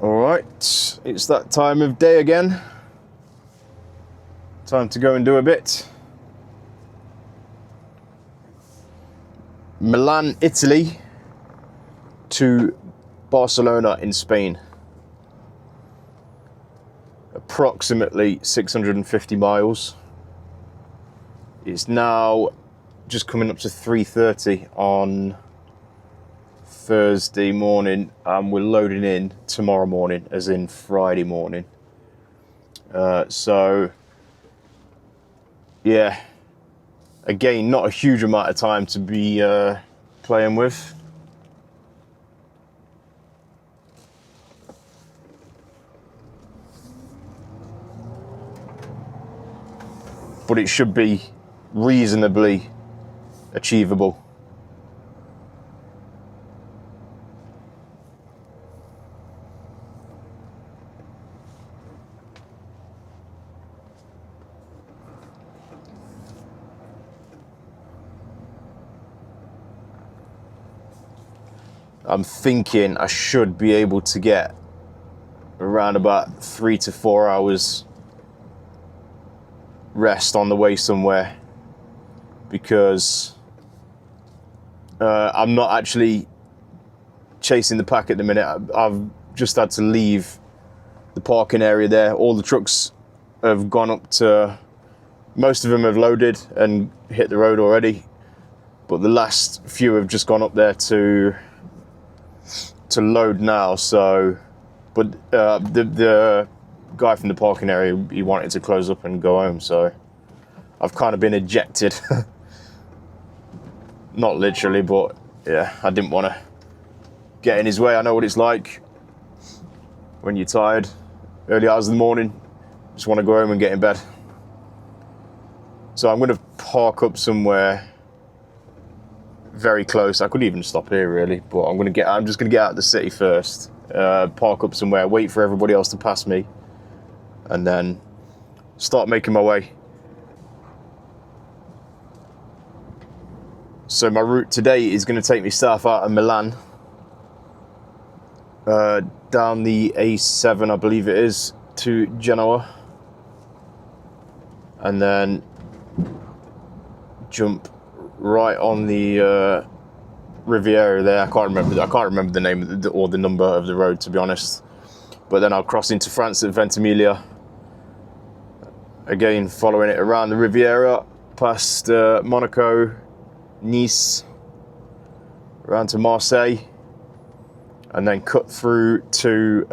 Alright, it's that time of day again. Time to go and do a bit. Milan, Italy to Barcelona in Spain. Approximately 650 miles. It's now just coming up to 3:30 on Thursday morning, and we're loading in tomorrow morning, as in Friday morning. So yeah, again, not a huge amount of time to be playing with. But it should be reasonably achievable. I'm thinking I should be able to get around about 3 to 4 hours rest on the way somewhere, because I'm not actually chasing the pack at the minute. I've just had to leave the parking area there. All the trucks have gone up to, most of them have loaded and hit the road already, but the last few have just gone up there to load now. So, but the guy from the parking area, he wanted to close up and go home, so I've kind of been ejected. Not literally, but yeah, I didn't want to get in his way. I know what it's like when you're tired, early hours of the morning, just want to go home and get in bed. So I'm going to park up somewhere very close. I could even stop here really, but I'm just going to get out of the city first, park up somewhere, wait for everybody else to pass me, and then start making my way. So my route today is going to take me south out of Milan, down the A7, I believe it is, to Genoa, and then jump right on the Riviera there. I can't remember the name or the number of the road, to be honest. But then I'll cross into France at Ventimiglia. Again, following it around the Riviera, past Monaco, Nice, around to Marseille, and then cut through to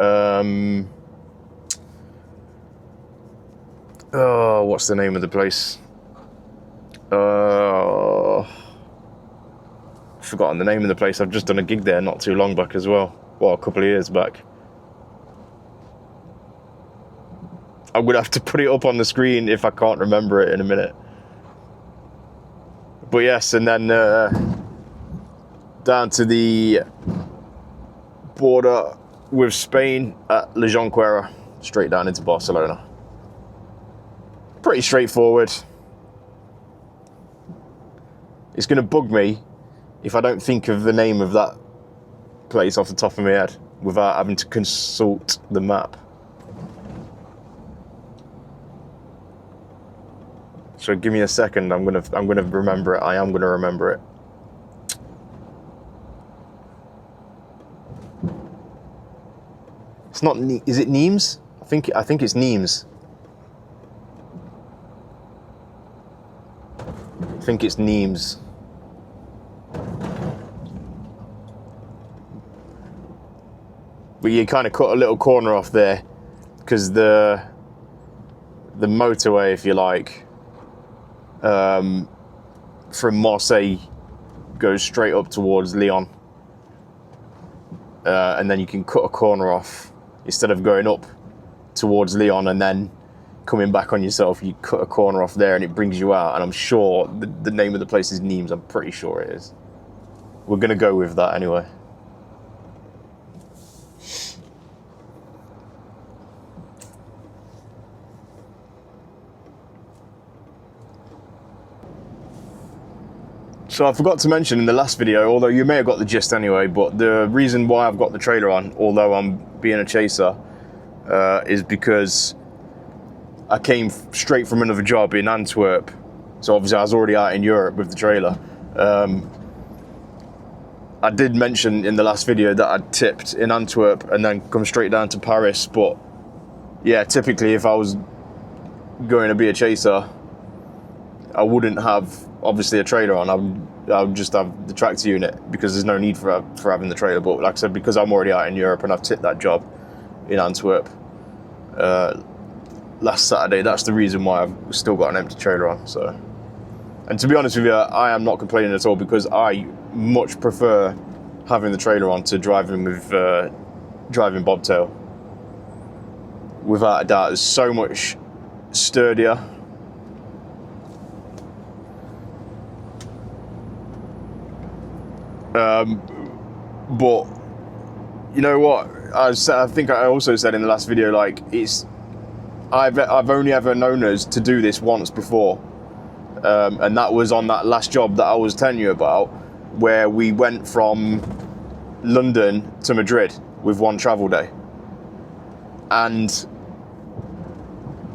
what's the name of the place? Forgotten the name of the place. I've just done a gig there not too long back as well. Well, a couple of years back. I'm gonna have to put it up on the screen if I can't remember it in a minute. But yes, and then down to the border with Spain at La Jonquera, straight down into Barcelona. Pretty straightforward. It's going to bug me if I don't think of the name of that place off the top of my head without having to consult the map. So give me a second. I'm gonna remember it. I am gonna remember it. It's not. Is it Nimes? I think it's Nimes. I think it's Nimes. But you kind of cut a little corner off there, because the motorway, if you like, from Marseille goes straight up towards Lyon, and then you can cut a corner off. Instead of going up towards Lyon and then coming back on yourself, you cut a corner off there and it brings you out. And I'm sure the name of the place is Nimes. I'm pretty sure it is. We're going to go with that anyway. So I forgot to mention in the last video, although you may have got the gist anyway, but the reason why I've got the trailer on, although I'm being a chaser, is because I came straight from another job in Antwerp. So obviously I was already out in Europe with the trailer. I did mention in the last video that I'd tipped in Antwerp and then come straight down to Paris, but yeah, typically if I was going to be a chaser, I wouldn't have obviously a trailer on. I would just have the tractor unit because there's no need for having the trailer. But like I said, because I'm already out in Europe and I've tipped that job in Antwerp last Saturday, that's the reason why I've still got an empty trailer on. So, and to be honest with you, I am not complaining at all because I much prefer having the trailer on to driving with driving bobtail. Without a doubt, it's so much sturdier. But you know what? I think I also said in the last video, like I've only ever known us to do this once before, and that was on that last job that I was telling you about, where we went from London to Madrid with one travel day. And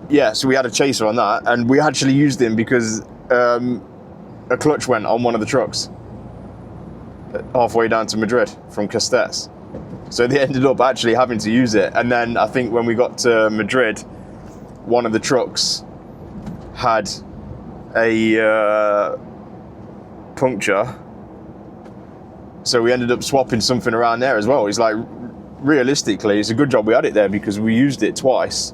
yeah, so we had a chaser on that, and we actually used him because a clutch went on one of the trucks halfway down to Madrid from Castells. So they ended up actually having to use it. And then I think when we got to Madrid, one of the trucks had a puncture. So we ended up swapping something around there as well. It's like, realistically, it's a good job we had it there because we used it twice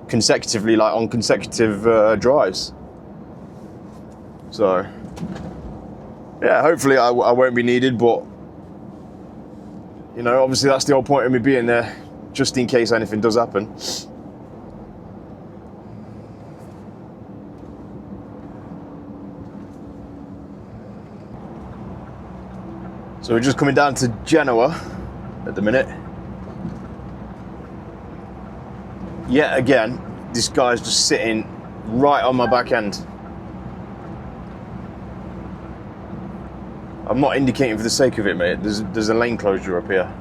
consecutively, like on consecutive drives. So yeah, hopefully I won't be needed, but you know, obviously that's the whole point of me being there, just in case anything does happen. So we're just coming down to Genoa at the minute. Yet again, this guy's just sitting right on my back end. I'm not indicating for the sake of it, mate. There's a lane closure up here.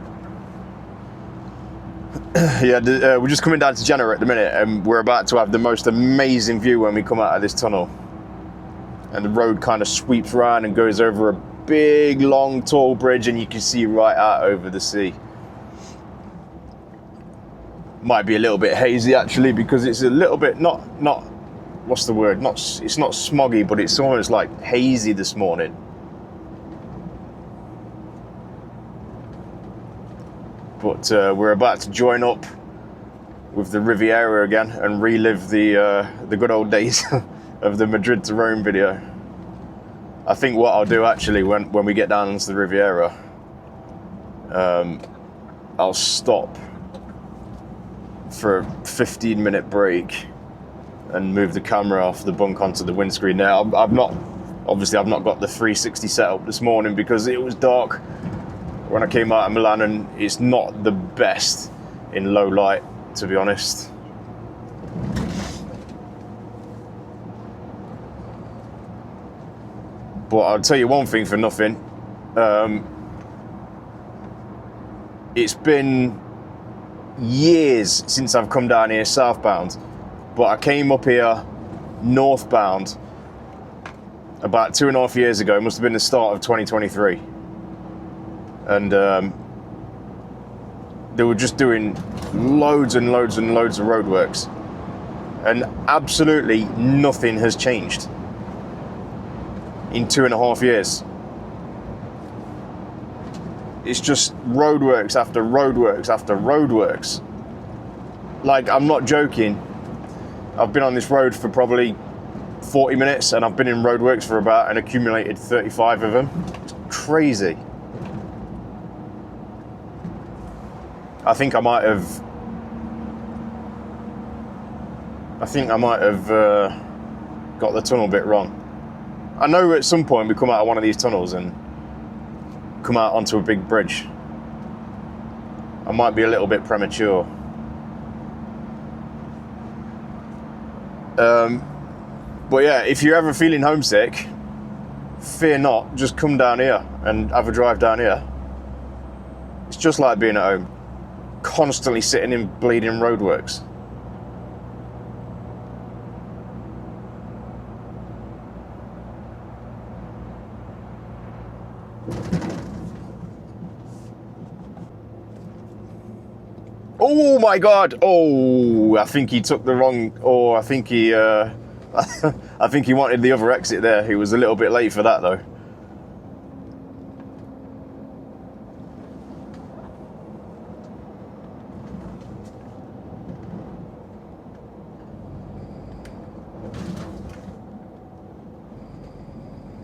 Yeah, we're just coming down to Genoa at the minute, and we're about to have the most amazing view when we come out of this tunnel. And the road kind of sweeps around and goes over a big, long, tall bridge, and you can see right out over the sea. Might be a little bit hazy actually, because it's a little bit not what's the word? It's not smoggy, but it's almost like hazy this morning. But we're about to join up with the Riviera again and relive the good old days of the Madrid to Rome video. I think what I'll do actually when we get down into the Riviera, I'll stop for a 15-minute break and move the camera off the bunk onto the windscreen. Now I've not got the 360 setup this morning because it was dark when I came out of Milan, and it's not the best in low light, to be honest. But I'll tell you one thing for nothing. It's been years since I've come down here southbound, but I came up here northbound about 2.5 years ago. It must have been the start of 2023. And they were just doing loads and loads and loads of roadworks, and absolutely nothing has changed in 2.5 years. It's just roadworks after roadworks after roadworks. Like, I'm not joking. I've been on this road for probably 40 minutes, and I've been in roadworks for about an accumulated 35 of them. It's crazy. I think I might have got the tunnel bit wrong. I know at some point we come out of one of these tunnels and come out onto a big bridge. I might be a little bit premature. But yeah, if you're ever feeling homesick, fear not, just come down here and have a drive down here. It's just like being at home, constantly sitting in bleeding roadworks. Oh my God! Oh, I think he took the wrong. Oh, I think he. I think he wanted the other exit there. He was a little bit late for that though.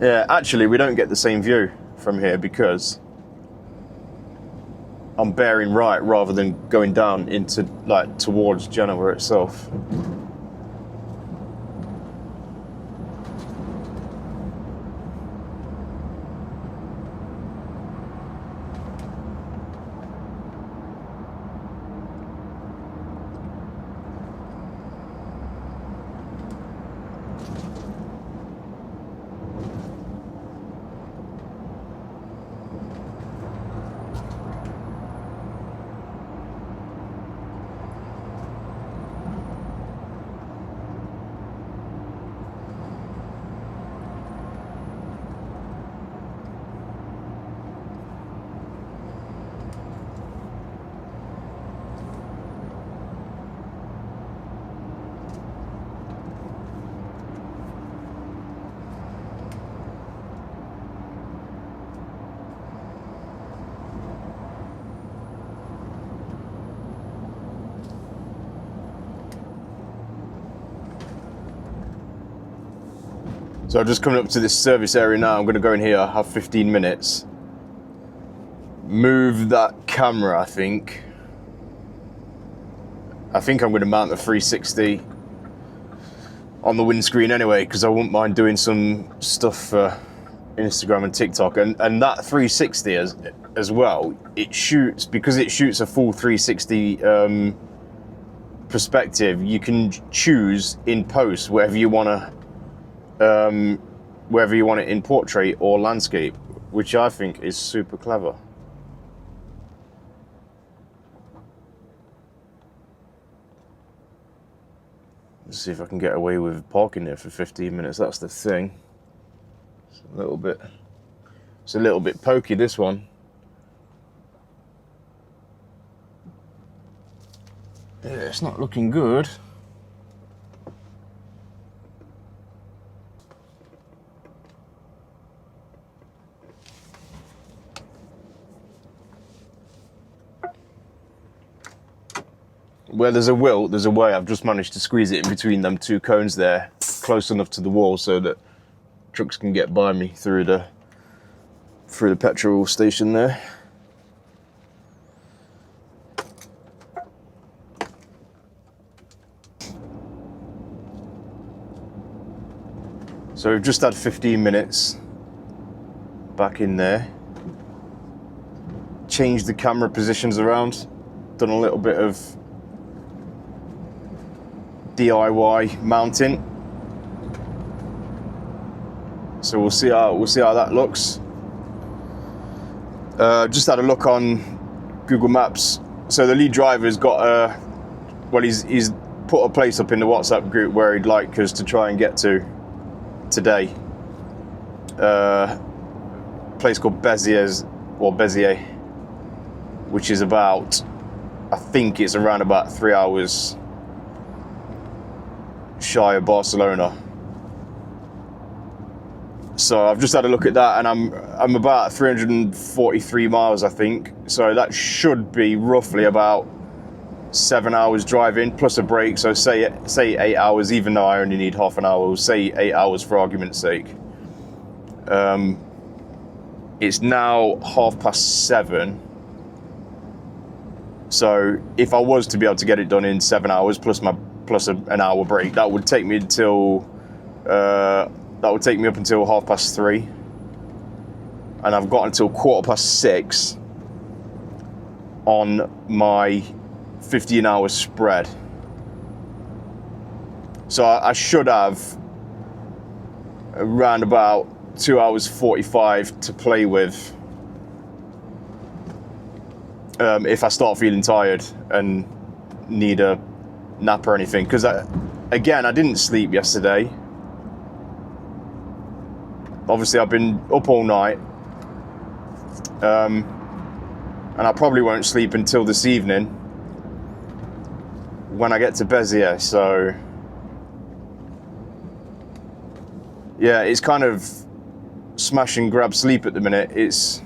Yeah, actually, we don't get the same view from here because I'm bearing right rather than going down into like towards Genoa itself. So I'm just coming up to this service area now. I'm going to go in here, have 15 minutes. Move that camera, I think. I'm going to mount the 360 on the windscreen anyway, because I wouldn't mind doing some stuff for Instagram and TikTok. And that 360 as well, it shoots, because it shoots a full 360 perspective, you can choose in post whether you want it in portrait or landscape, which I think is super clever. Let's see if I can get away with parking there for 15 minutes. That's the thing. It's a little bit pokey, this one. Yeah, it's not looking good. Where there's a will, there's a way. I've just managed to squeeze it in between them two cones there, close enough to the wall so that trucks can get by me through the petrol station there. So we've just had 15 minutes back in there. Changed the camera positions around, done a little bit of DIY mounting. So we'll see how that looks. Just had a look on Google Maps. So the lead driver's got he's put a place up in the WhatsApp group where he'd like us to try and get to today. Place called Béziers, which is about, I think it's around about 3 hours shy of Barcelona. So I've just had a look at that, and I'm about 343 miles, I think. So that should be roughly about 7 hours driving plus a break. So say 8 hours, even though I only need half an hour. We'll say 8 hours for argument's sake. It's now 7:30. So if I was to be able to get it done in 7 hours plus an hour break, that would take me until up until 3:30, and I've got until 6:15 on my 15-hour spread. So I should have around about 2 hours 45 to play with if I start feeling tired and need a nap or anything. Because again, I didn't sleep yesterday. Obviously, I've been up all night, and I probably won't sleep until this evening when I get to Béziers. So yeah, it's kind of smash and grab sleep at the minute.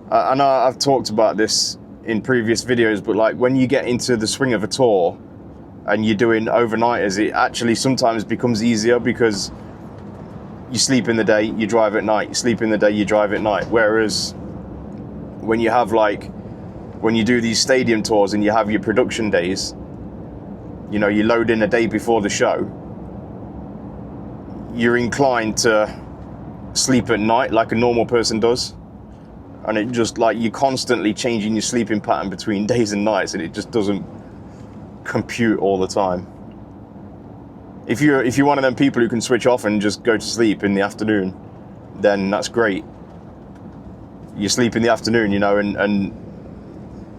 I know I've talked about this in previous videos, but like when you get into the swing of a tour and you're doing overnighters, it actually sometimes becomes easier because you sleep in the day, you drive at night, you sleep in the day, you drive at night. Whereas when you have when you do these stadium tours and you have your production days, you know, you load in a day before the show, you're inclined to sleep at night like a normal person does. And it just like you're constantly changing your sleeping pattern between days and nights, and it just doesn't compute all the time. If you're one of them people who can switch off and just go to sleep in the afternoon, then that's great. You sleep in the afternoon, you know, and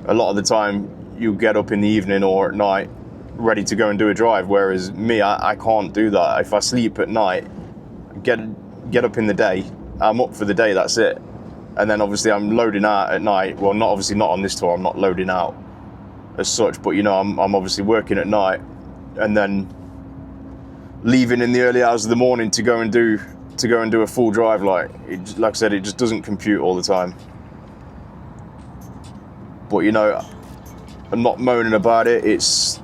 a lot of the time you get up in the evening or at night ready to go and do a drive. Whereas me, I can't do that. If I sleep at night, get up in the day, I'm up for the day, that's it. And then obviously I'm loading out at night. Well, not on this tour, I'm not loading out as such, but you know, I'm obviously working at night and then leaving in the early hours of the morning to go and do a full drive. Like I said, it just doesn't compute all the time. But you know, I'm not moaning about it. It's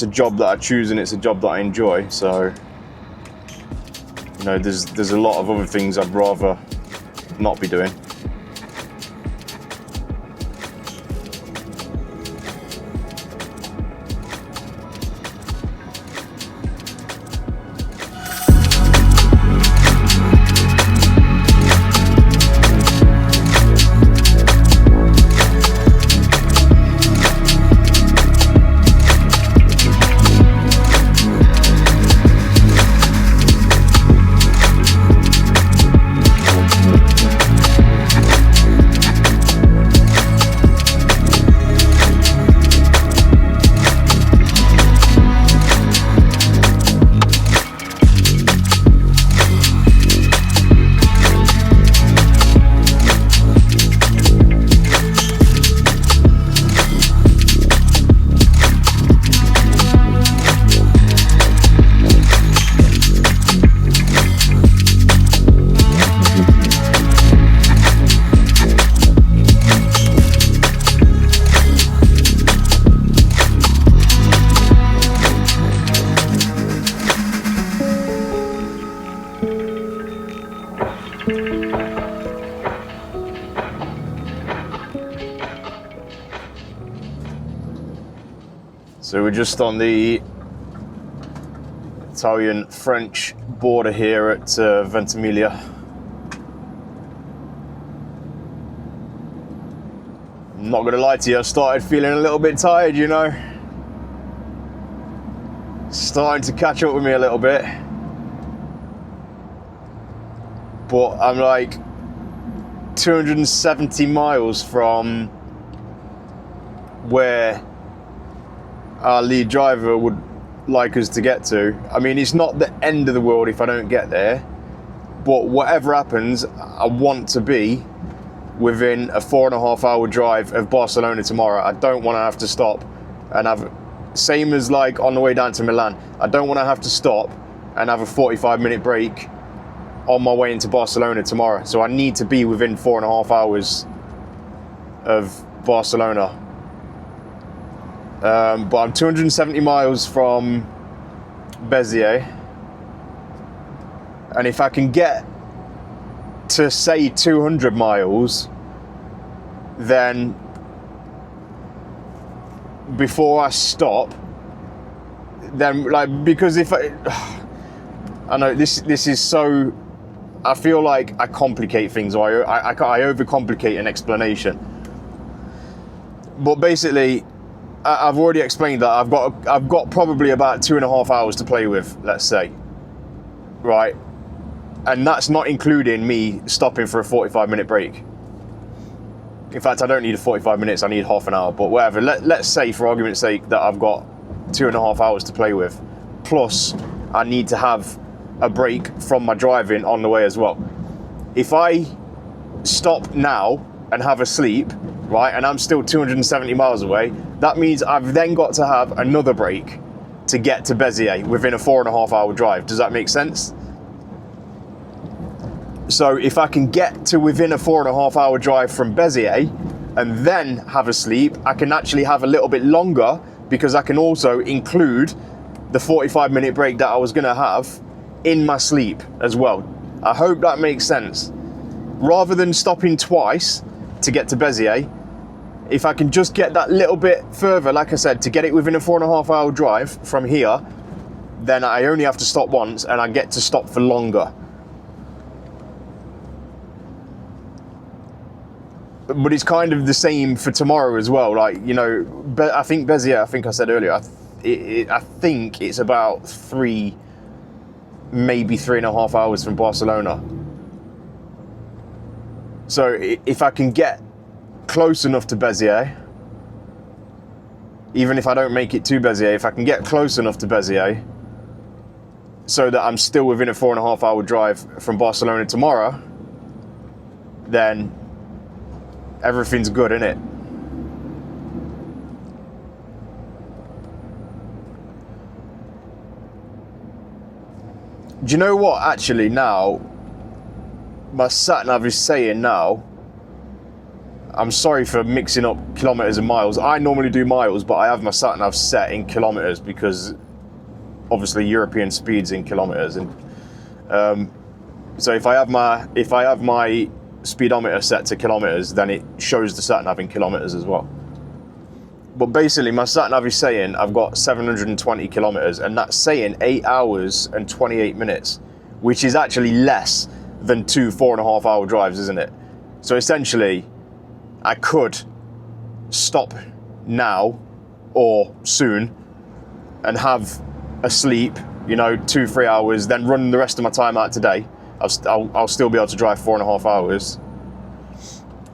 a job that I choose and it's a job that I enjoy. So you know, there's a lot of other things I'd rather not be doing. So we're just on the Italian-French border here at Ventimiglia. I'm not gonna lie to you, I started feeling a little bit tired, you know. Starting to catch up with me a little bit. But I'm like 270 miles from where our lead driver would like us to get to. I mean, it's not the end of the world if I don't get there, but whatever happens, I want to be within a 4.5 hour drive of Barcelona tomorrow. I don't want to have to stop and have, same as like on the way down to Milan, I don't want to have to stop and have a 45-minute break on my way into Barcelona tomorrow. So I need to be within 4.5 hours of Barcelona. But I'm 270 miles from Béziers, and if I can get to say 200 miles, then before I stop, then like, because if I know this is so, I feel like I complicate things, or I overcomplicate an explanation. But basically, I've already explained that I've got probably about 2.5 hours to play with, let's say, right? And that's not including me stopping for a 45-minute break. In fact, I don't need a 45 minutes, I need half an hour, but whatever. Let's say, for argument's sake, that I've got 2.5 hours to play with. Plus, I need to have a break from my driving on the way as well. If I stop now and have a sleep, right, and I'm still 270 miles away, that means I've then got to have another break to get to Béziers within a 4.5 hour drive. Does that make sense? So if I can get to within a 4.5 hour drive from Béziers and then have a sleep, I can actually have a little bit longer because I can also include the 45-minute break that I was going to have in my sleep as well. I hope that makes sense. Rather than stopping twice to get to Béziers, if I can just get that little bit further, like I said, to get it within a 4.5 hour drive from here, then I only have to stop once and I get to stop for longer. But it's kind of the same for tomorrow as well. Like, you know, I think Béziers, I think I said earlier, I think it's about 3, maybe 3.5 hours from Barcelona. So if I can get close enough to Béziers, even if I don't make it to Béziers, if I can get close enough to Béziers so that I'm still within a 4.5 hour drive from Barcelona tomorrow, then everything's good, innit? Do you know what, actually, now, my sat-nav is saying now, I'm sorry for mixing up kilometres and miles. I normally do miles, but I have my sat-nav set in kilometres because obviously European speeds in kilometres. And so if I have my speedometer set to kilometres, then it shows the sat-nav in kilometres as well. But basically my sat-nav is saying I've got 720 kilometres, and that's saying 8 hours and 28 minutes, which is actually less than 2 4.5 hour drives, isn't it? So essentially I could stop now or soon and have a sleep, you know, 2-3 hours, then run the rest of my time out today. I'll still be able to drive 4.5 hours,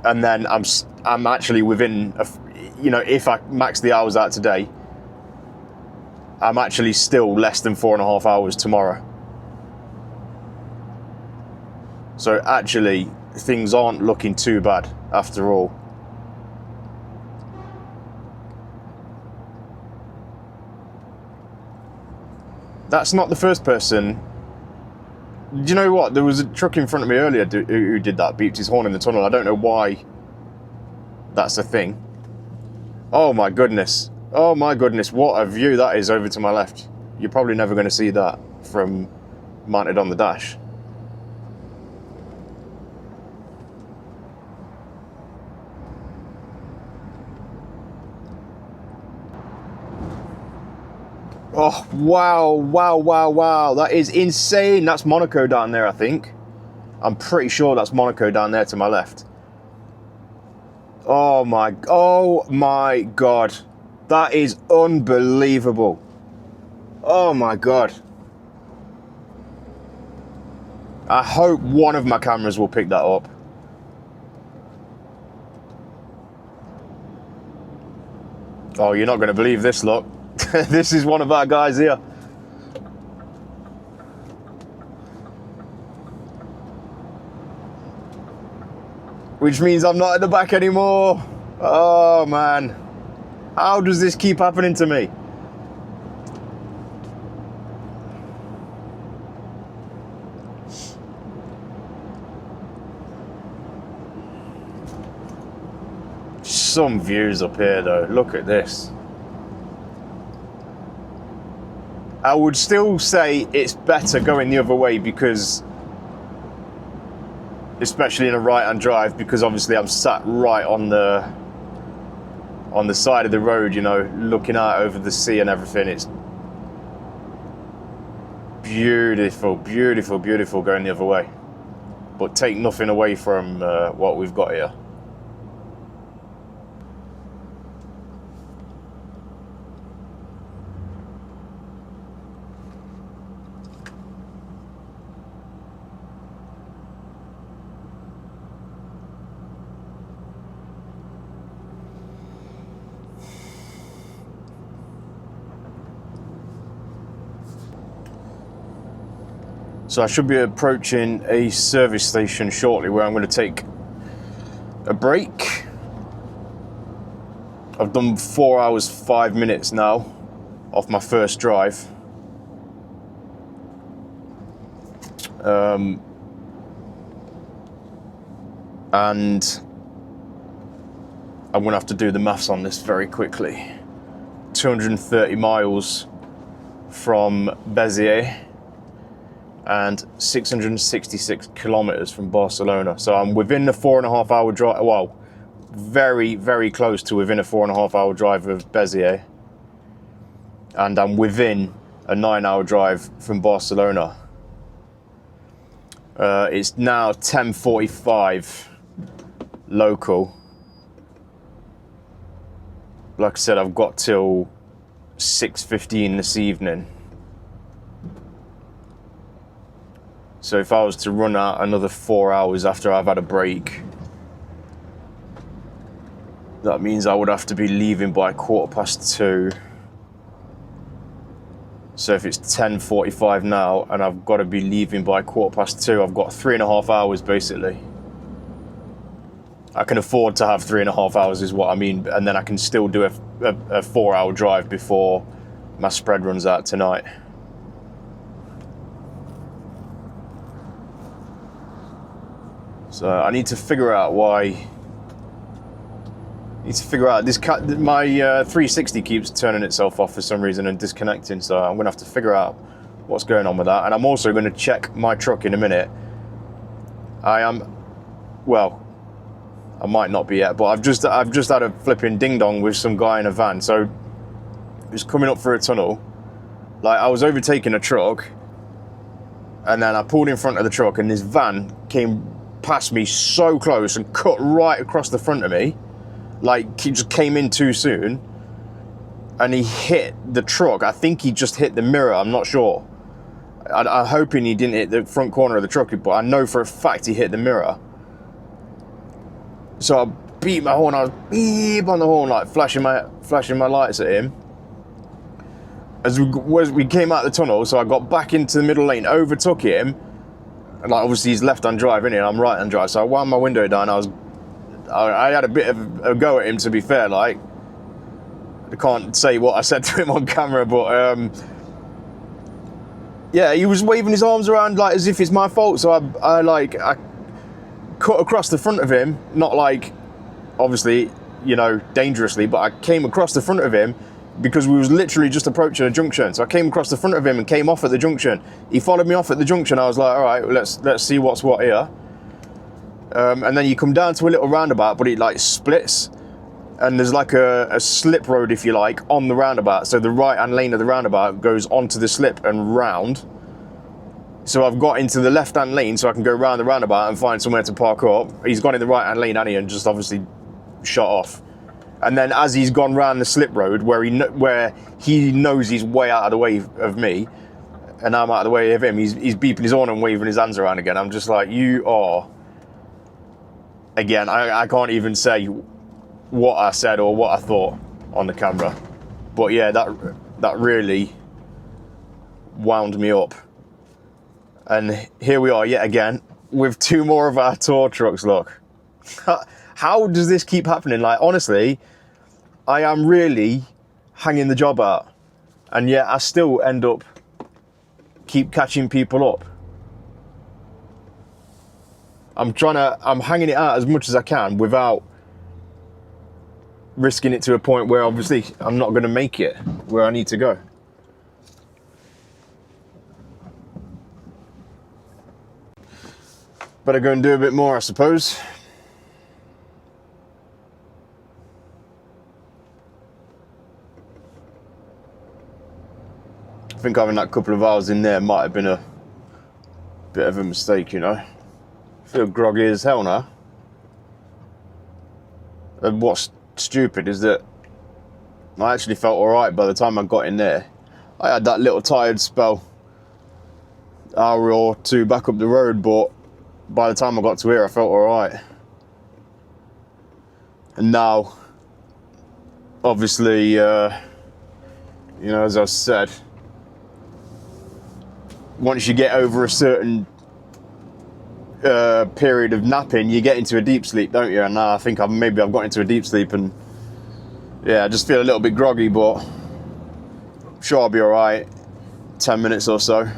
and then I'm actually within you know, if I max the hours out today, I'm actually still less than 4.5 hours tomorrow. So actually things aren't looking too bad after all. That's not the first person. Do you know what? There was a truck in front of me earlier who did that, beeped his horn in the tunnel. I don't know why that's a thing. Oh my goodness. Oh my goodness, what a view that is over to my left. You're probably never going to see that from mounted on the dash. Oh, wow, wow, wow, wow. That is insane. That's Monaco down there, I think. I'm pretty sure that's Monaco down there to my left. Oh my God. That is unbelievable. Oh my God. I hope one of my cameras will pick that up. Oh, you're not going to believe this, look. This is one of our guys here. Which means I'm not at the back anymore. Oh man. How does this keep happening to me? Some views up here though. Look at this. I would still say it's better going the other way because, especially in a right-hand drive, because obviously I'm sat right on the side of the road, you know, looking out over the sea and everything. It's beautiful, beautiful, beautiful going the other way. But take nothing away from what we've got here. So I should be approaching a service station shortly where I'm going to take a break. I've done 4 hours 5 minutes now off my first drive. And I'm going to have to do the maths on this very quickly. 230 miles from Béziers and 666 kilometers from Barcelona. So I'm within the 4.5 hour drive. Well, very, very close to within a 4.5 hour drive of Béziers. And I'm within a 9 hour drive from Barcelona. It's now 10:45 local. Like I said, I've got till 6:15 this evening. So if I was to run out another 4 hours after I've had a break, that means I would have to be leaving by 2:15. So if it's 10:45 now and I've got to be leaving by 2:15, I've got 3.5 hours basically. I can afford to have 3.5 hours is what I mean, and then I can still do a 4 hour drive before my spread runs out tonight. So I need to figure out why. This my 360 keeps turning itself off for some reason and disconnecting, so I'm gonna have to figure out what's going on with that. And I'm also going to check my truck in a minute. I might not be yet, but I've just had a flipping ding dong with some guy in a van. So it was coming up through a tunnel. Like, I was overtaking a truck, and then I pulled in front of the truck, and this van came past me so close and cut right across the front of me. Like, he just came in too soon, and he hit the truck. I think he just hit the mirror, I'm not sure. I'm hoping he didn't hit the front corner of the truck, but I know for a fact he hit the mirror. So I beat my horn, I was beep on the horn, like flashing my lights at him. As we came out the tunnel, so I got back into the middle lane, overtook him, and like, obviously he's left-hand drive, innit, and I'm right-hand drive, so I wound my window down. I had a bit of a go at him, to be fair. Like, I can't say what I said to him on camera, but yeah, he was waving his arms around like as if it's my fault. So I cut across the front of him, not like, obviously, you know, dangerously, but I came across the front of him because we was literally just approaching a junction. So I came across the front of him and came off at the junction. He followed me off at the junction. I was like, all right, let's see what's what here. And then you come down to a little roundabout, but it like splits, and there's like a slip road, if you like, on the roundabout. So the right-hand lane of the roundabout goes onto the slip and round. So I've got into the left-hand lane so I can go round the roundabout and find somewhere to park up. He's gone in the right-hand lane, hasn't he, and just obviously shot off. And then as he's gone round the slip road where he knows he's way out of the way of me, and I'm out of the way of him, he's beeping his horn and waving his hands around again. I'm just like, you are... Again, I can't even say what I said or what I thought on the camera. But yeah, that really wound me up. And here we are yet again with two more of our tour trucks, look. How does this keep happening? Like, honestly, I am really hanging the job out. And yet I still end up keep catching people up. I'm hanging it out as much as I can without risking it to a point where obviously I'm not going to make it where I need to go. Better go and do a bit more, I suppose. I think having that couple of hours in there might have been a bit of a mistake, you know. I feel groggy as hell now. And what's stupid is that I actually felt alright by the time I got in there. I had that little tired spell, hour or two back up the road, but by the time I got to here I felt alright. And now, obviously, you know, as I said, once you get over a certain period of napping, you get into a deep sleep, don't you? And now I think maybe I've got into a deep sleep, and yeah, I just feel a little bit groggy, but I'm sure I'll be all right. 10 minutes or so.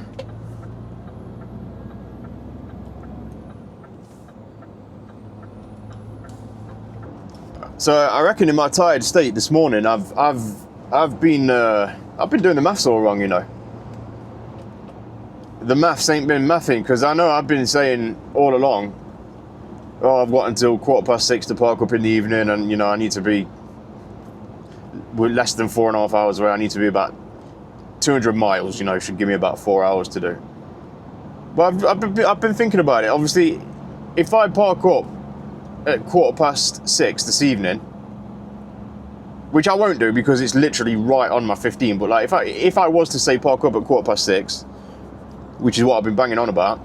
So I reckon in my tired state this morning, I've been doing the maths all wrong, you know. The maths ain't been mathing, because I know I've been saying all along, oh, I've got until 6:15 to park up in the evening, and you know I need to be less than 4.5 hours away. I need to be about 200 miles. You know, should give me about 4 hours to do. But I've been thinking about it. Obviously, if I park up at 6:15 this evening, which I won't do because it's literally right on my 15. But like, if I was to say park up at 6:15, which is what I've been banging on about,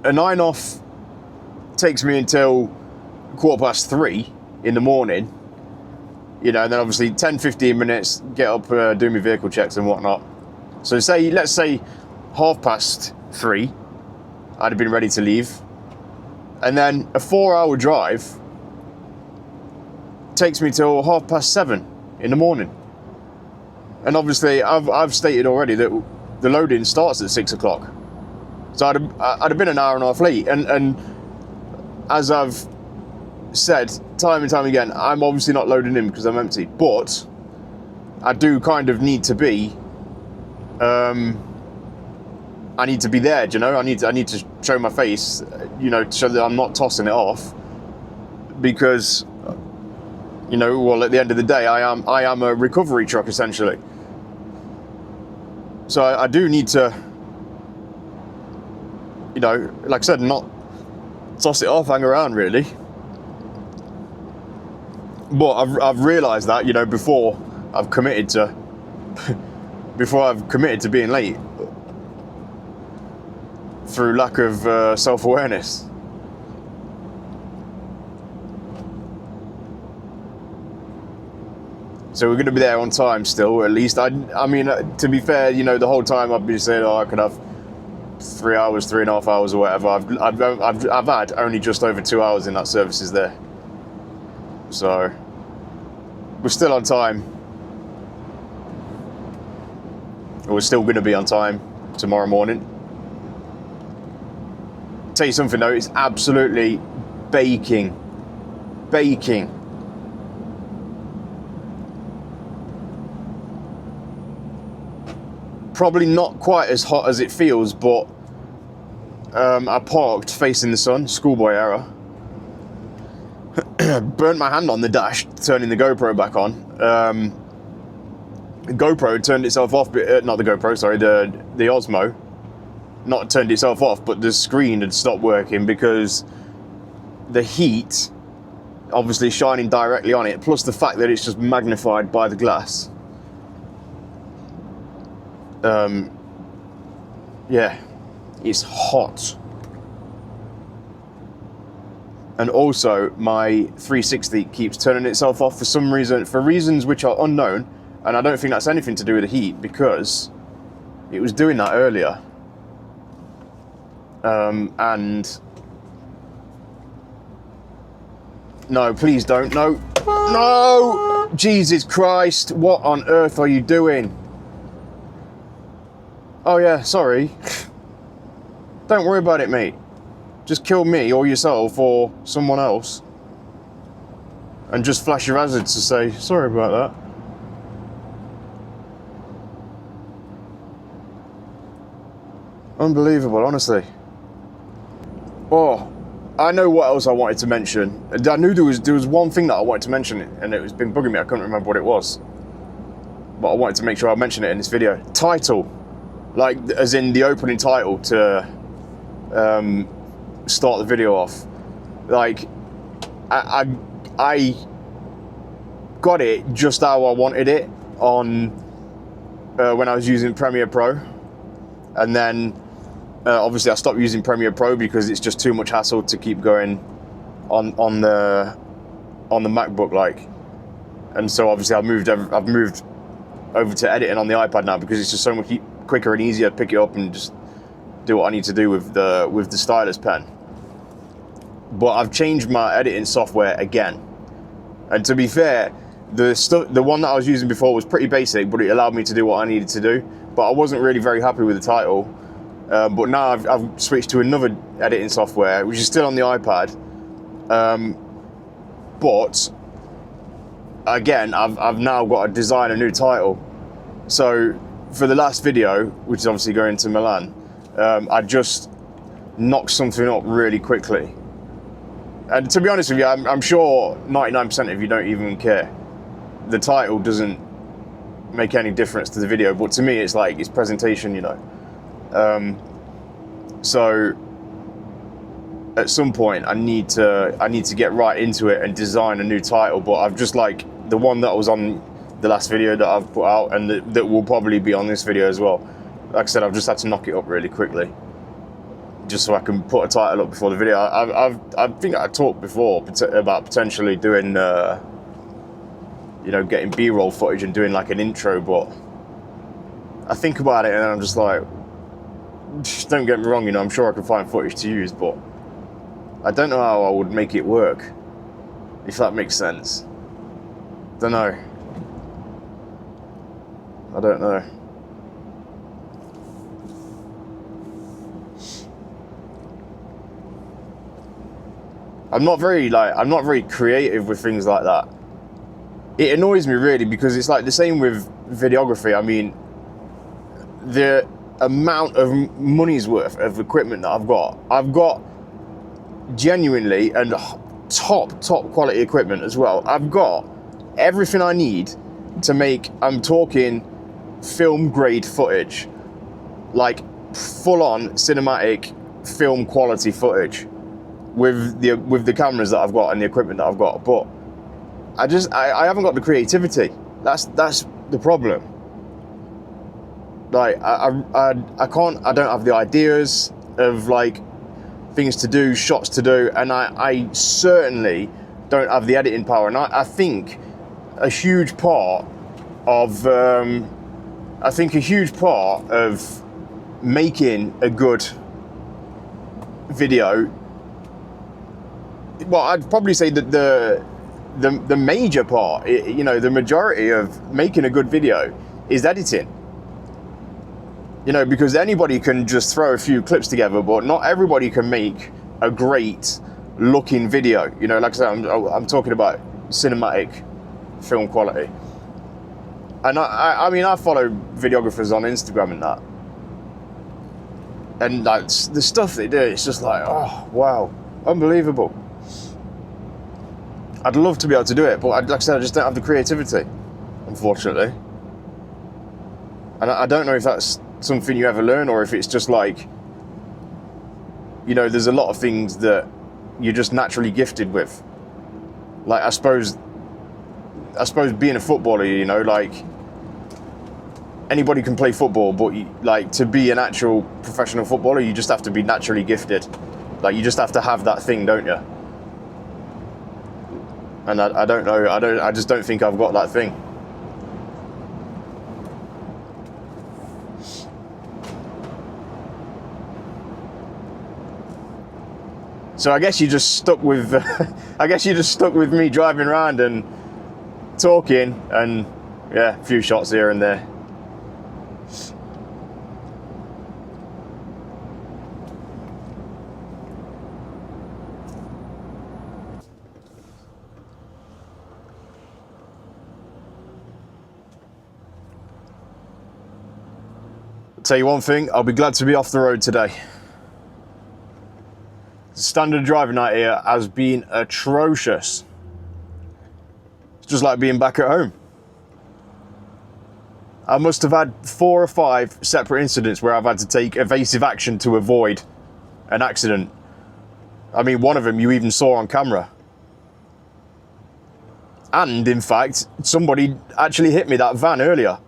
a 9 off takes me until 3:15 in the morning. You know, and then obviously 10-15 minutes, get up, do my vehicle checks and whatnot. So let's say 3:30, I'd have been ready to leave. And then a 4-hour drive takes me till 7:30 in the morning. And obviously I've stated already that the loading starts at 6 o'clock. So I'd have been an hour and a half late. And as I've said time and time again, I'm obviously not loading in because I'm empty. But I do kind of need to be, I need to be there, do you know? I need to show my face, you know, to show that I'm not tossing it off. Because, you know, well, at the end of the day, I am a recovery truck, essentially. So I do need to, you know, like I said, not toss it off, hang around, really. But I've realised that, you know, before I've committed to being late through lack of self-awareness. So we're going to be there on time still, at least. I mean, to be fair, you know, the whole time I've been saying, oh, I could have 3 hours, 3.5 hours or whatever. I've had only just over 2 hours in that services there. So we're still on time. We're still going to be on time tomorrow morning. Tell you something though, it's absolutely baking. Probably not quite as hot as it feels, but I parked facing the sun, schoolboy error. Burnt my hand on the dash, turning the GoPro back on. The GoPro turned itself off, not the GoPro, sorry, the Osmo. Not turned itself off, but the screen had stopped working because the heat obviously shining directly on it, plus the fact that it's just magnified by the glass. Yeah, it's hot. And also my 360 keeps turning itself off for some reason, for reasons which are unknown, and I don't think that's anything to do with the heat, because it was doing that earlier. And no, please don't. No, Jesus Christ, what on earth are you doing? Oh yeah, sorry. Don't worry about it, mate. Just kill me or yourself or someone else and just flash your hazards to say sorry about that. Unbelievable, honestly. Oh, I know what else I wanted to mention. I knew there was one thing that I wanted to mention, and it was been bugging me. I couldn't remember what it was, but I wanted to make sure I mentioned it in this video. Title, like as in the opening title to start the video off. Like I got it just how I wanted it on when I was using Premiere Pro, and then obviously I stopped using Premiere Pro because it's just too much hassle to keep going on the MacBook, like, and so obviously I've moved over to editing on the iPad now because it's just so quicker and easier to pick it up and just do what I need to do with the stylus pen. But I've changed my editing software again, and to be fair, the one that I was using before was pretty basic, but it allowed me to do what I needed to do. But I wasn't really very happy with the title. But now I've switched to another editing software, which is still on the iPad. But again, I've now got to design a new title. So for the last video, which is obviously going to Milan, I just knocked something up really quickly. And to be honest with you, I'm sure 99% of you don't even care. The title doesn't make any difference to the video, but to me, it's like, it's presentation, you know. So at some point, I need to get right into it and design a new title. But I've just, like, the one that was on the last video that I've put out, and that will probably be on this video as well. Like I said, I've just had to knock it up really quickly, just so I can put a title up before the video. I think I talked before about potentially doing, you know, getting B-roll footage and doing like an intro, but I think about it and I'm just like, don't get me wrong, you know, I'm sure I can find footage to use, but I don't know how I would make it work, if that makes sense. Don't know. I don't know. I'm not very creative with things like that. It annoys me really, because it's like the same with videography. I mean, the amount of money's worth of equipment that I've got genuinely, and top quality equipment as well. I've got everything I need to make, I'm talking film grade footage, like full on cinematic film quality footage, with the cameras that I've got and the equipment that I've got. But I haven't got the creativity. That's the problem. Like I don't have the ideas of like things to do, shots to do, and I certainly don't have the editing power. And I think a huge part of making a good video, well, I'd probably say that the major part, you know, the majority of making a good video is editing. You know, because anybody can just throw a few clips together, but not everybody can make a great looking video. You know, like I said, I'm talking about cinematic film quality. And I mean, I follow videographers on Instagram and that, and like the stuff they do, it's just like, oh wow, unbelievable. I'd love to be able to do it, but like I said, I just don't have the creativity, unfortunately. And I don't know if that's something you ever learn, or if it's just like, you know, there's a lot of things that you're just naturally gifted with. Like, I suppose being a footballer, you know, like, anybody can play football, but like, to be an actual professional footballer, you just have to be naturally gifted. Like, you just have to have that thing, don't you? And I don't know, I just don't think I've got that thing. So I guess you just stuck with me driving around and talking, and yeah, a few shots here and there. I'll tell you one thing, I'll be glad to be off the road today. The standard driving out here has been atrocious. It's just like being back at home. I must have had 4 or 5 separate incidents where I've had to take evasive action to avoid an accident. I mean, one of them you even saw on camera. And in fact, somebody actually hit me, that van earlier,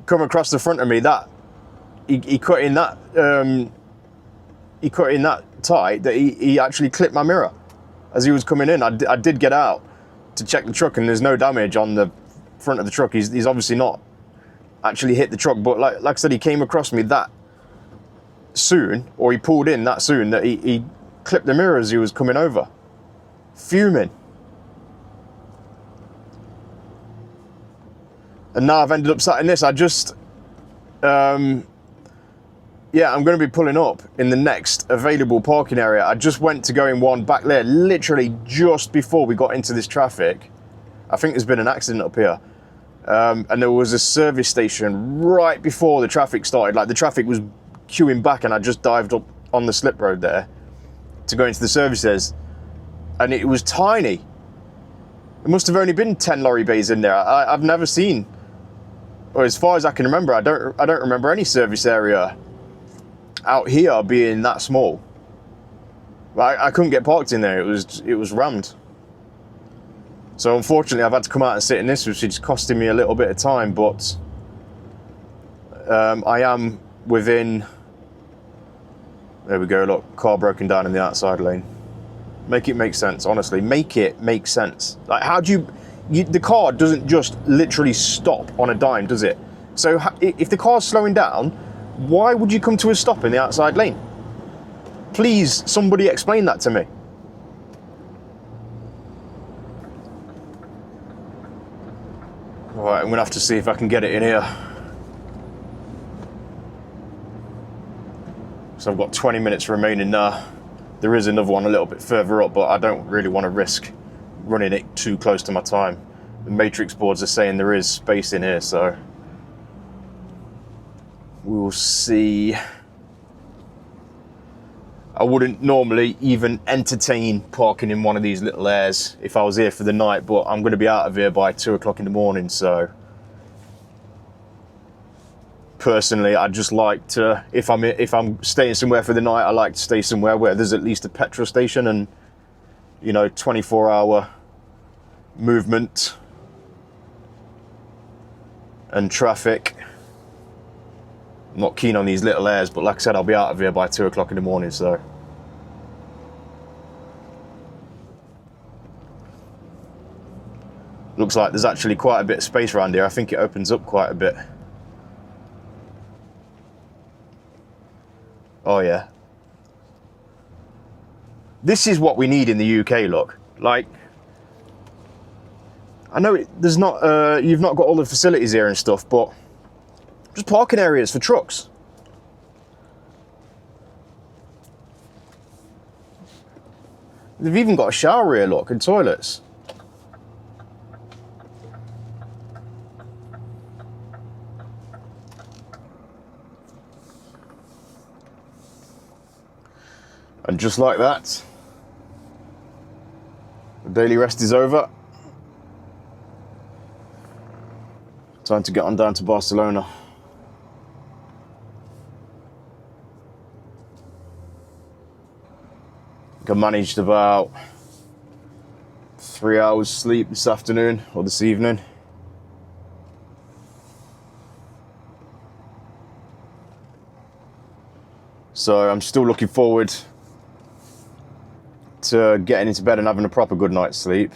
come across the front of me. That he cut in that tight that he actually clipped my mirror as he was coming in. I did get out to check the truck, and there's no damage on the front of the truck. He's obviously not actually hit the truck. But like I said, he came across me that soon, or he pulled in that soon, that he clipped the mirror as he was coming over. Fuming. And now I've ended up sat in this. I just, yeah, I'm going to be pulling up in the next available parking area. I just went to go in one back there, literally just before we got into this traffic. I think there's been an accident up here. And there was a service station right before the traffic started. Like the traffic was queuing back, and I just dived up on the slip road there to go into the services. And it was tiny. There must have only been 10 lorry bays in there. I've never seen, or as far as I can remember, I don't remember any service area out here being that small. I couldn't get parked in there. It was rammed. So unfortunately, I've had to come out and sit in this, which is costing me a little bit of time. But I am within. There we go. Look, car broken down in the outside lane. Make it make sense, honestly. Make it make sense. Like, how do you the car doesn't just literally stop on a dime, does it? So if the car's slowing down, why would you come to a stop in the outside lane? Please, somebody explain that to me. All right, I'm gonna have to see if I can get it in here. So I've got 20 minutes remaining now. There is another one a little bit further up, but I don't really want to risk running it too close to my time. The matrix boards are saying there is space in here, so we'll see. I wouldn't normally even entertain parking in one of these little airs if I was here for the night, but I'm going to be out of here by 2 o'clock in the morning, so personally, I just like to, if I'm staying somewhere for the night, I like to stay somewhere where there's at least a petrol station and, you know, 24-hour movement and traffic. I'm not keen on these little airs, but like I said, I'll be out of here by 2 o'clock in the morning, so. Looks like there's actually quite a bit of space around here. I think it opens up quite a bit. Oh yeah. This is what we need in the UK, look. Like, I know there's not, you've not got all the facilities here and stuff, but just parking areas for trucks. They've even got a shower here, look, and toilets. And just like that, the daily rest is over. Time to get on down to Barcelona. I managed about 3 hours sleep this afternoon or this evening. So I'm still looking forward to getting into bed and having a proper good night's sleep.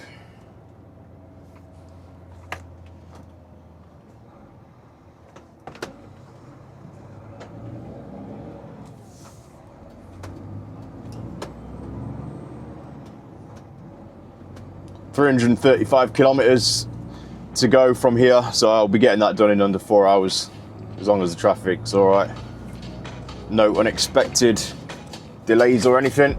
$335 kilometers to go from here, so I'll be getting that done in under 4 hours, as long as the traffic's all right. No unexpected delays or anything.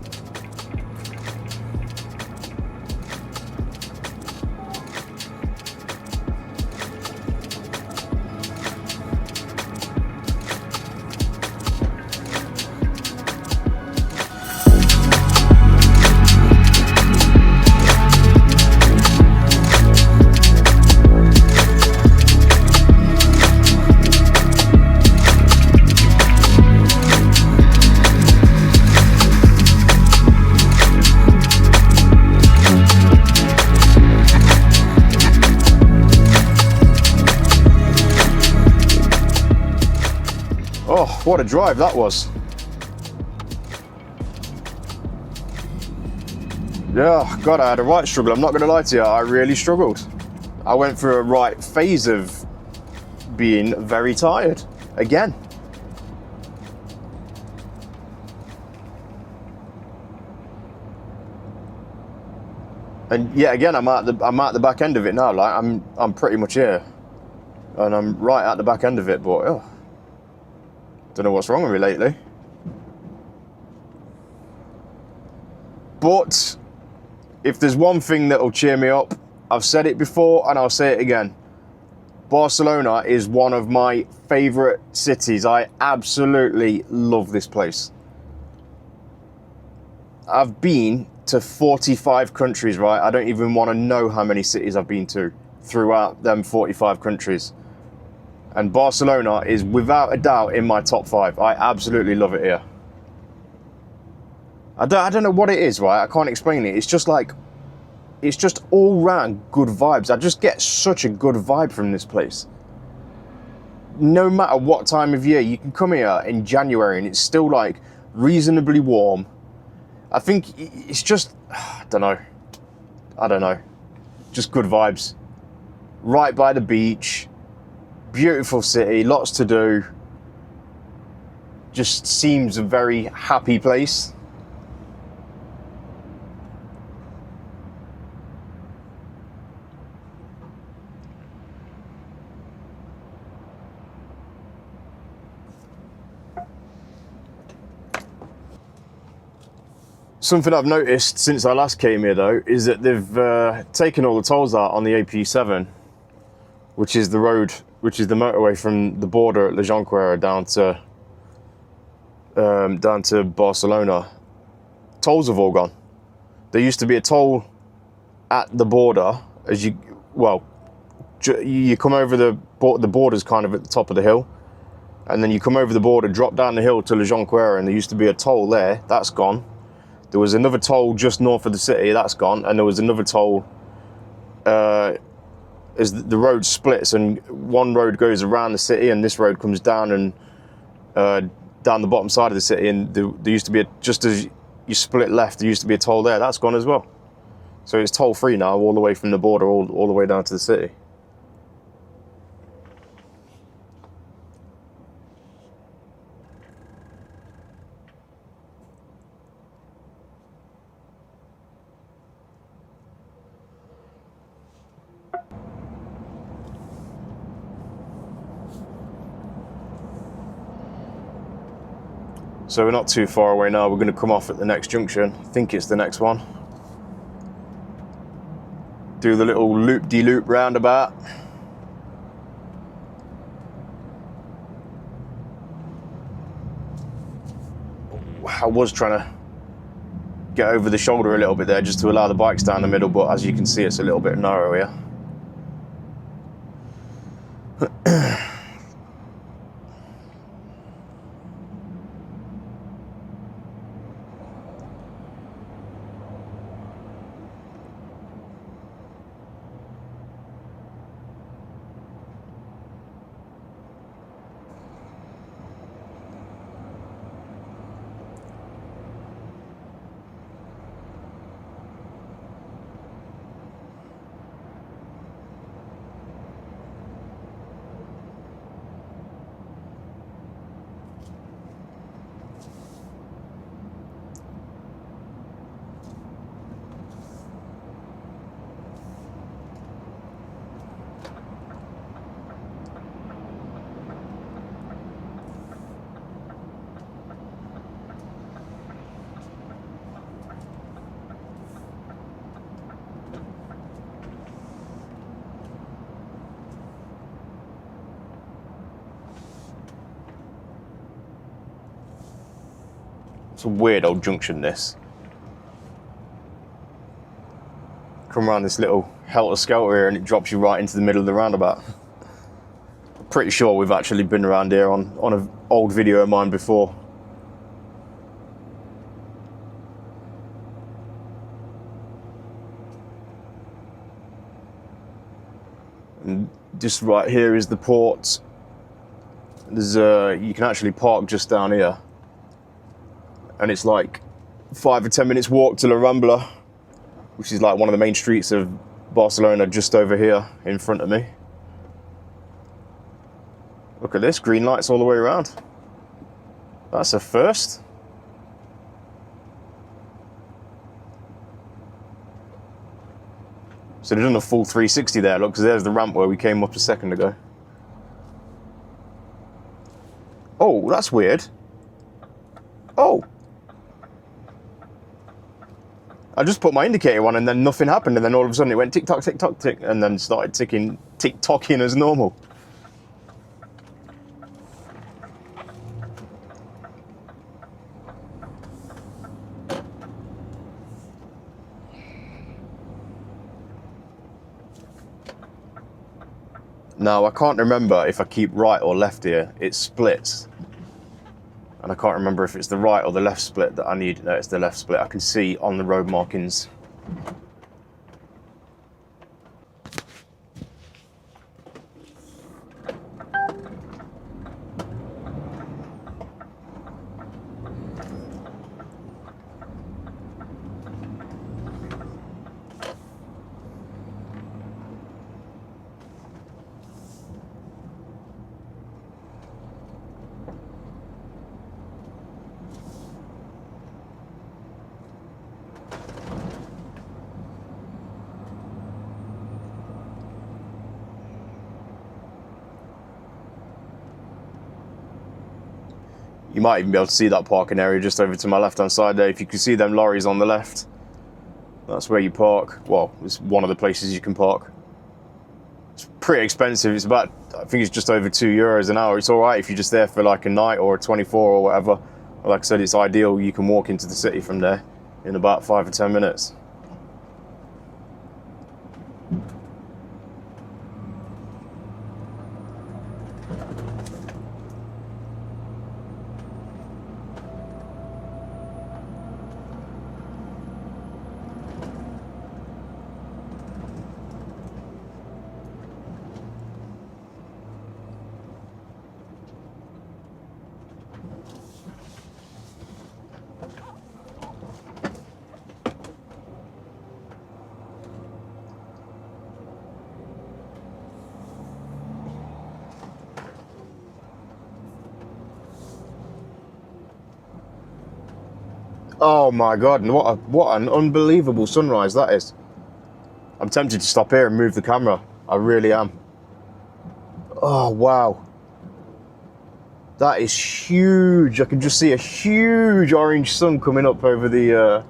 Oh, what a drive that was. Yeah, God, I had a right struggle. I'm not going to lie to you, I really struggled. I went through a right phase of being very tired again. And yeah, again, I'm at the back end of it now. Like I'm pretty much here, and I'm right at the back end of it. But don't know what's wrong with me lately. But if there's one thing that'll cheer me up, I've said it before and I'll say it again. Barcelona is one of my favourite cities. I absolutely love this place. I've been to 45 countries, right? I don't even want to know how many cities I've been to throughout them 45 countries. And Barcelona is without a doubt in my top 5. I absolutely love it here. I don't know what it is, right? I can't explain it. It's just like, it's just all round good vibes. I just get such a good vibe from this place. No matter what time of year, you can come here in January and it's still like reasonably warm. I think it's just, I don't know. Just good vibes. Right by the beach. Beautiful city, lots to do. Just seems a very happy place. Something I've noticed since I last came here though is that they've taken all the tolls out on the AP7, which is the road, which is the motorway from the border at La Jonquera down to Barcelona. Tolls have all gone. There used to be a toll at the border as you come over the border's kind of at the top of the hill, and then you come over the border, drop down the hill to La Jonquera, and there used to be a toll there. That's gone. There was another toll just north of the city, that's gone, and there was another toll as the road splits, and one road goes around the city, and this road comes down and down the bottom side of the city, and there used to be just as you split left, there used to be a toll there. That's gone as well. So it's toll free now, all the way from the border, all the way down to the city. So we're not too far away now. We're going to come off at the next junction. I think it's the next one. Do the little loop-de-loop roundabout. I was trying to get over the shoulder a little bit there just to allow the bikes down the middle, but as you can see, it's a little bit narrow here. It's a weird old junction, this. Come around this little helter-skelter here and it drops you right into the middle of the roundabout. I'm pretty sure we've actually been around here on an old video of mine before. And just right here is the port. There's you can actually park just down here. And it's like 5 or 10 minutes walk to La Rambla, which is like one of the main streets of Barcelona, just over here in front of me. Look at this, green lights all the way around. That's a first. So they've done a full 360 there, look, because there's the ramp where we came up a second ago. Oh, that's weird. Oh. I just put my indicator on and then nothing happened, and then all of a sudden it went tick-tock, tick-tock, tick, and then started tick-tocking as normal. Now, I can't remember if I keep right or left here. It splits. And I can't remember if it's the right or the left split that I need. No, it's the left split. I can see on the road markings. You might even be able to see that parking area just over to my left-hand side there. If you can see them lorries on the left, that's where you park. Well, it's one of the places you can park. It's pretty expensive. It's about, I think it's just over €2 an hour. It's all right if you're just there for like a night or a 24 or whatever. But like I said, it's ideal. You can walk into the city from there in about 5 or 10 minutes. Oh my God, and what an unbelievable sunrise that is. I'm tempted to stop here and move the camera. I really am. Oh, wow. That is huge. I can just see a huge orange sun coming up over the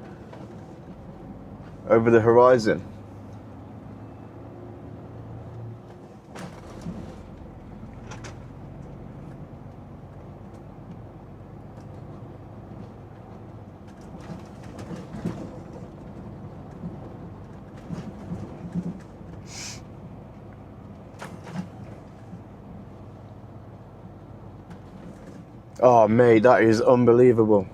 horizon. Oh, mate, that is unbelievable.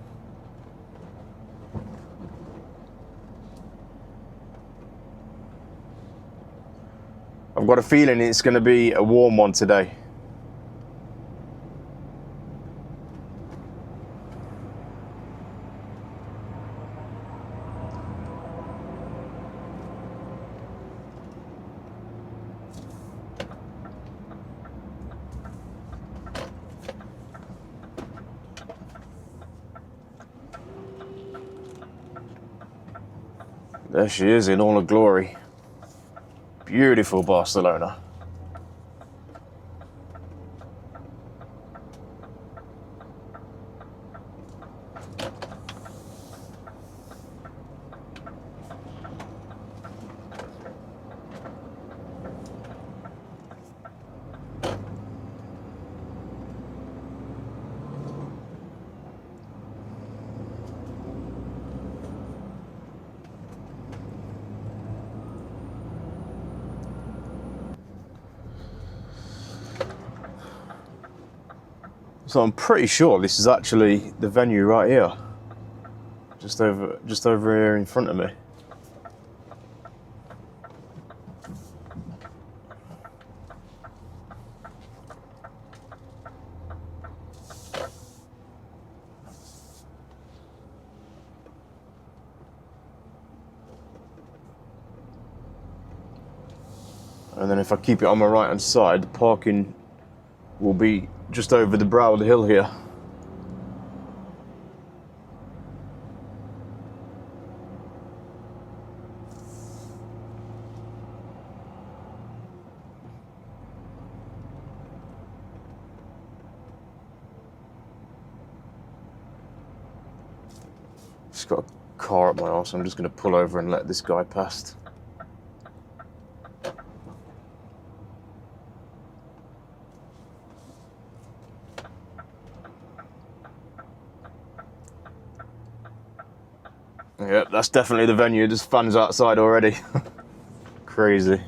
I've got a feeling it's going to be a warm one today. There she is in all her glory. Beautiful Barcelona. So I'm pretty sure this is actually the venue right here. Just over here in front of me. And then if I keep it on my right hand side, the parking will be just over the brow of the hill here. Just got a car up my arse, so I'm just going to pull over and let this guy past. Yeah, that's definitely the venue. There's fans outside already. Crazy.